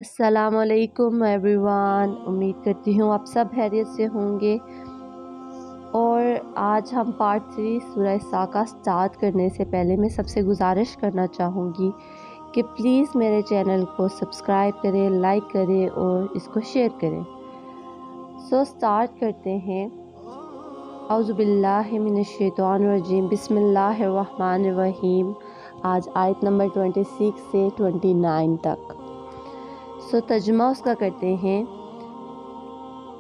अस्सलाम वालेकुम एवरीवन। उम्मीद करती हूँ आप सब खैरियत से होंगे। और आज हम पार्ट 3 सूरह साका स्टार्ट करने से पहले मैं सबसे गुजारिश करना चाहूँगी कि प्लीज़ मेरे चैनल को सब्सक्राइब करें, लाइक करें और इसको शेयर करें। सो स्टार्ट करते हैं। औज़ु बिल्लाहि मिनश शैतानिर रजीम, बिस्मिल्लाहिर रहमानिर रहीम। आज आयत नंबर 26 से 29 तक। सो तर्जुमा उसका करते हैं।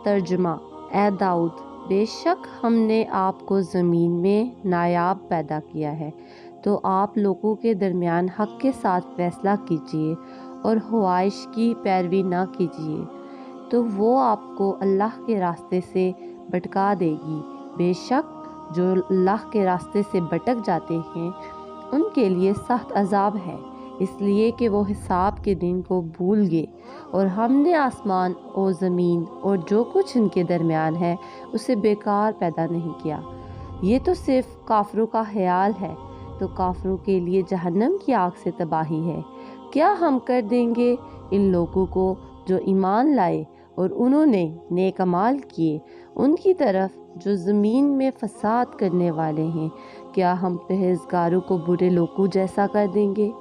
तर्जुमा। ए दाऊद, बेशक हमने आपको ज़मीन में नायाब पैदा किया है, तो आप लोगों के दरमियान हक़ के साथ फ़ैसला कीजिए और ख्वाहिश की पैरवी ना कीजिए, तो वो आपको अल्लाह के रास्ते से भटका देगी। बेशक जो अल्लाह के रास्ते से भटक जाते हैं उनके लिए सख्त अज़ाब है, इसलिए कि वो हिसाब के दिन को भूल गए। और हमने आसमान और ज़मीन और जो कुछ इनके दरमियान है उसे बेकार पैदा नहीं किया। ये तो सिर्फ़ काफिरों का ख्याल है, तो काफिरों के लिए जहन्नम की आग से तबाही है। क्या हम कर देंगे इन लोगों को जो ईमान लाए और उन्होंने नेक अमाल किए उनकी तरफ जो ज़मीन में फसाद करने वाले हैं, क्या हम परहेज़गारों को बुरे लोगों जैसा कर देंगे?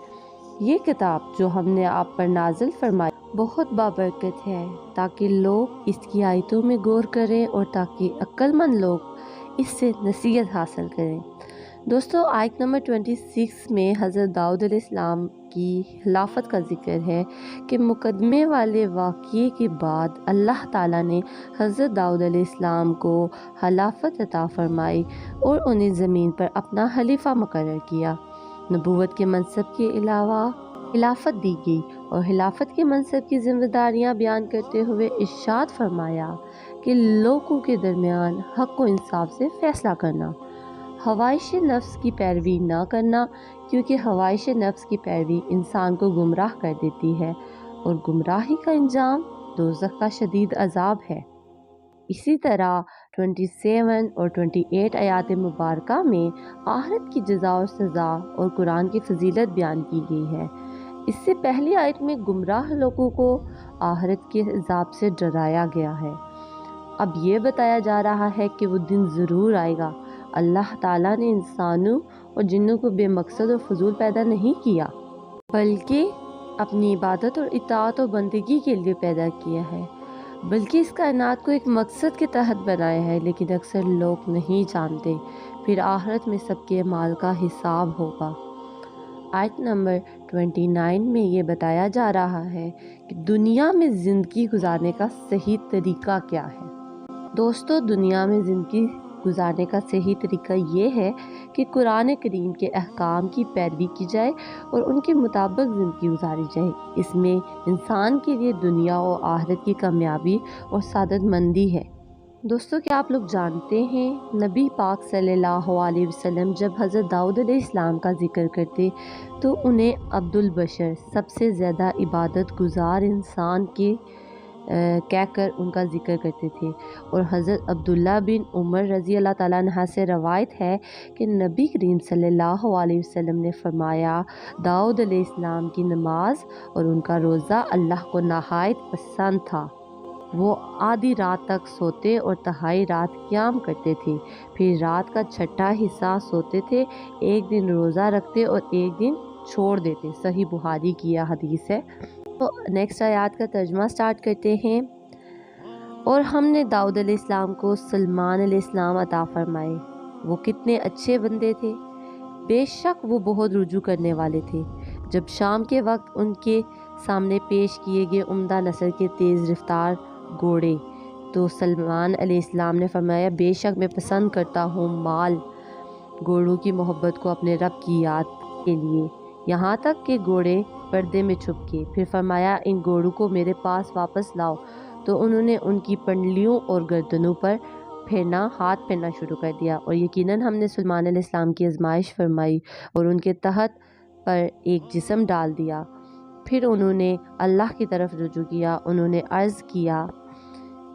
ये किताब जो हमने आप पर नाजिल फरमाई बहुत बाबरकत है, ताकि लोग इसकी आयतों में गौर करें और ताकि अक्लमंद लोग इससे नसीहत हासिल करें। दोस्तों, आयत नंबर 26 में हज़रत दाऊद अलैहिस्सलाम की खिलाफत का जिक्र है कि मुकदमे वाले वाक़ये के बाद अल्लाह ताला ने हज़रत दाऊद अलैहिस्सलाम को खिलाफत अता फरमाई और उन्हें ज़मीन पर अपना खलीफा मुकर्रर किया। नबूवत के मनसब के अलावा खिलाफत दी गई और खिलाफत के मनसब की जिम्मेदारियां बयान करते हुए इरशाद फरमाया कि लोगों के दरमियान हक़ व इंसाफ से फ़ैसला करना, ख्वाहिश नफ्स की पैरवी ना करना, क्योंकि ख्वाहिश नफ्स की पैरवी इंसान को गुमराह कर देती है और गुमराही का अंजाम दोज़ख का शदीद अजाब है। इसी तरह 27 और 28 आयात मुबारका में आखिरत की जज़ा और सज़ा और कुरान की फजीलत बयान की गई है। इससे पहली आयत में गुमराह लोगों को आखिरत के अज़ाब से डराया गया है। अब ये बताया जा रहा है कि वो दिन ज़रूर आएगा। अल्लाह ताला ने इंसानों और जिन्नों को बेमकसद और फजूल पैदा नहीं किया, बल्कि अपनी इबादत और इताअत और बंदगी के लिए पैदा किया है, बल्कि इस कायनात को एक मकसद के तहत बनाया है। लेकिन अक्सर लोग नहीं जानते। फिर आखिरत में सबके माल का हिसाब होगा। आयत नंबर 29 में ये बताया जा रहा है कि दुनिया में ज़िंदगी गुजारने का सही तरीका क्या है। दोस्तों, दुनिया में ज़िंदगी गुजारने का सही तरीका ये है कि कुरान करीम के अहकाम की पैरवी की जाए और उनके मुताबिक ज़िंदगी गुजारी जाए। इसमें इंसान के लिए दुनिया और आखिरत की कामयाबी और सादतमंदी है। दोस्तों, क्या आप लोग जानते हैं नबी पाक सल्लल्लाहु अलैहि वसल्लम जब हज़रत दाऊद अलैहिस्सलाम का जिक्र करते तो उन्हें अब्दुल बशर, सबसे ज़्यादा इबादत गुजार इंसान के कहकर उनका जिक्र करते थे। और हज़रत अब्दुल्ला बिन उमर रज़ी अल्लाह ताला अन्हा से रवायत है कि नबी करीम सल्लल्लाहु अलैहि वसल्लम ने फरमाया, दाऊद अलैहिस्सलाम की नमाज और उनका रोज़ा अल्लाह को नहायत पसंद था। वो आधी रात तक सोते और तिहाई रात क़याम करते थे, फिर रात का छठा हिस्सा सोते थे। एक दिन रोज़ा रखते और एक दिन छोड़ देते। सही बुखारी की यह हदीस है। तो नेक्स्ट आयत का तर्जुमा स्टार्ट करते हैं। और हमने दाऊद अलैहिस्सलाम को सुलेमान अलैहिस्सलाम अता फरमाए। वो कितने अच्छे बंदे थे। बेशक वो बहुत रुजू करने वाले थे। जब शाम के वक्त उनके सामने पेश किए गए उम्दा नस्ल के तेज़ रफ्तार घोड़े, तो सुलेमान अलैहिस्सलाम ने फरमाया, बेशक मैं पसंद करता हूँ माल घोड़ों की मोहब्बत को अपने रब की याद के लिए, यहाँ तक कि घोड़े पर्दे में छुप के। फिर फरमाया, इन घोड़ों को मेरे पास वापस लाओ। तो उन्होंने उनकी पंडलियों और गर्दनों पर हाथ फेरना शुरू कर दिया। और यकीनन हमने सुलेमान अलैहिस्सलाम की आजमाइश फरमाई और उनके तहत पर एक जिस्म डाल दिया। फिर उन्होंने अल्लाह की तरफ रुजू किया। उन्होंने अर्ज़ किया,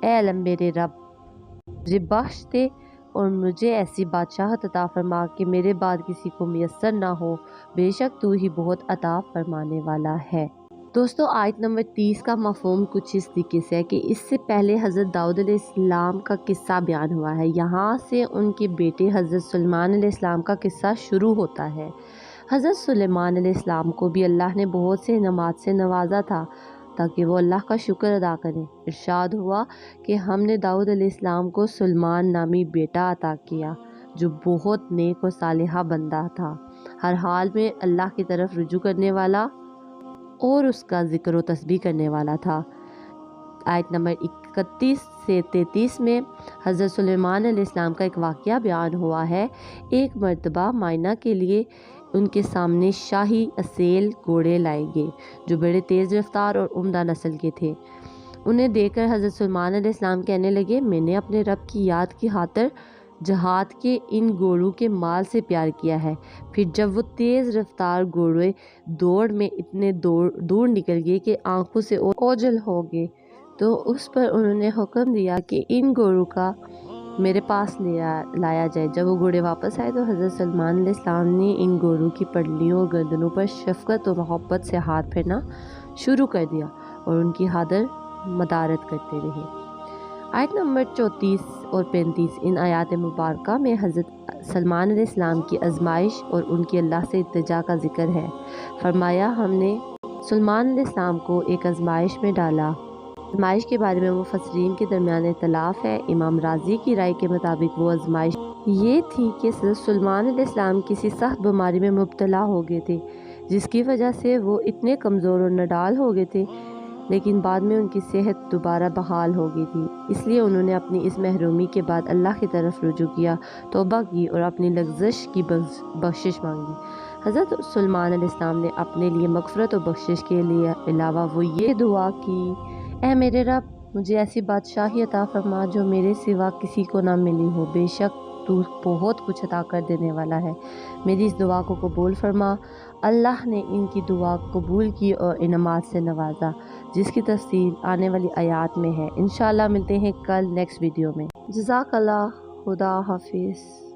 ए अल्लाह मेरे रब, मुझे बख्श दे और मुझे ऐसी बादशाहत अता फरमा कि मेरे बाद किसी को मैसर ना हो। बेशक तू ही बहुत अता फरमाने वाला है। دوستو آیت نمبر 30 کا مفہوم کچھ اس طریقے سے ہے کہ اس سے پہلے حضرت داؤد علیہ السلام کا قصہ بیان ہوا ہے، یہاں سے ان کے بیٹے حضرت سلیمان علیہ السلام کا قصہ شروع ہوتا ہے۔ حضرت سلیمان علیہ السلام کو بھی اللہ نے بہت سے انعامات سے نوازا تھا تاکہ وہ اللہ کا شکر ادا کریں۔ ارشاد ہوا کہ ہم نے داؤد علیہ السلام کو سلیمان نامی بیٹا عطا کیا جو بہت نیک و صالحہ بندہ تھا، ہر حال میں اللہ کی طرف رجوع کرنے والا اور اس کا ذکر و تسبیح کرنے والا تھا۔ آیت نمبر 31 سے 33 میں حضرت سلیمان علیہ السلام کا ایک واقعہ بیان ہوا ہے۔ ایک مرتبہ معائنہ کے لیے ان کے سامنے شاہی اصیل گھوڑے لائے گئے جو بڑے تیز رفتار اور عمدہ نسل کے تھے۔ انہیں دیکھ کر حضرت سلیمان علیہ السلام کہنے لگے، میں نے اپنے رب کی یاد کی خاطر جہاد کے ان گھوڑوں کے مال سے پیار کیا ہے۔ پھر جب وہ تیز رفتار گھوڑے دوڑ میں اتنے دور نکل گئے کہ آنکھوں سے اوجھل ہو گئے تو اس پر انہوں نے حکم دیا کہ ان گھوڑوں کا میرے پاس لایا جائے۔ جب وہ گھوڑے واپس آئے تو حضرت سلیمان علیہ السلام نے ان گھوڑوں کی پٹلیوں اور گردنوں پر شفقت و محبت سے ہاتھ پھیرنا شروع کر دیا اور ان کی حاضر مدارت کرتے رہے۔ آیت نمبر 34 اور 35 ان آیات مبارکہ میں حضرت سلیمان علیہ السلام کی آزمائش اور ان کی اللہ سے التجا کا ذکر ہے۔ فرمایا، ہم نے سلیمان علیہ السلام کو ایک آزمائش میں ڈالا۔ آزمائش کے بارے میں مفسرین کے درمیان اختلاف ہے۔ امام رازی کی رائے کے مطابق وہ آزمائش یہ تھی کہ سلیمان علیہ السلام کسی سخت بیماری میں مبتلا ہو گئے تھے جس کی وجہ سے وہ اتنے کمزور اور نڈال ہو گئے تھے، لیکن بعد میں ان کی صحت دوبارہ بحال ہو گئی تھی، اس لیے انہوں نے اپنی اس محرومی کے بعد اللہ کی طرف رجوع کیا، توبہ کی اور اپنی لغزش کی بخشش مانگی۔ حضرت سلیمان علیہ السلام نے اپنے لیے مغفرت و بخشش کے لیے علاوہ وہ یہ دعا کی، اے میرے رب، مجھے ایسی بادشاہی عطا فرما جو میرے سوا کسی کو نہ ملی ہو، بے شک تو بہت کچھ عطا کر دینے والا ہے، میری اس دعا کو قبول فرما۔ اللہ نے ان کی دعا قبول کی اور انعامات سے نوازا، جس کی تفصیل آنے والی آیات میں ہے۔ انشاءاللہ ملتے ہیں کل نیکسٹ ویڈیو میں۔ جزاک اللہ، خدا حافظ۔